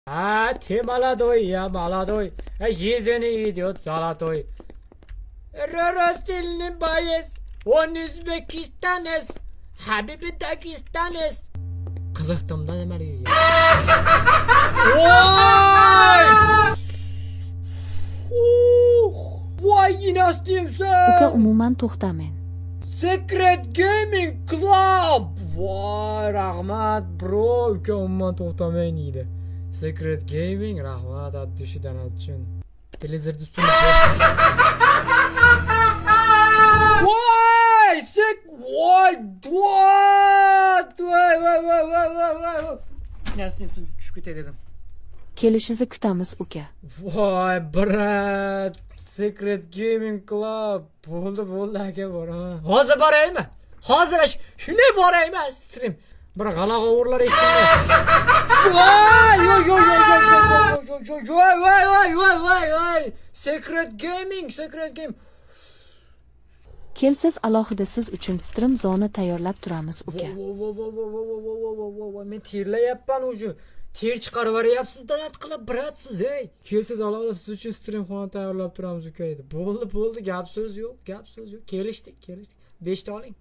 А, ты молодой, я молодой. Жизнь идет золотой. Ростильный боец. Он Узбекистанец. Хабиби Дагестанец. Қазақстандан emeli. Vay! Vay yine astıyımsa. Uka umuman to'xtamen. Secret Gaming Club. Vay rahmat bro. Uka umuman to'xtamayın iyiydi. Secret Gaming rahmat at düşüden için. Blizzard üstüne. Vay! Vay! Vay! Nasıl şükür dedim. Kelishingizni kutamiz uka. Vay brat. Secret Gaming Club. Bo'ldi aka boraman. Hozir boraymi? Hozir shunday boraymi stream. Bir g'alag'a o'rlar eshitilmaydi. Voy! Secret Gaming. Kelsiz alohida siz uchun stream zona tayyorlab turamiz uka. Men terlayapman уже. Ter chiqarib yuboryapsiz danat qilib bratsiz ey. Kelsiz alohida siz uchun stream xona tayyorlab turamiz uka edi. Bo'ldi, gap so'z yo'q. Kelishdik. 5 ta oling.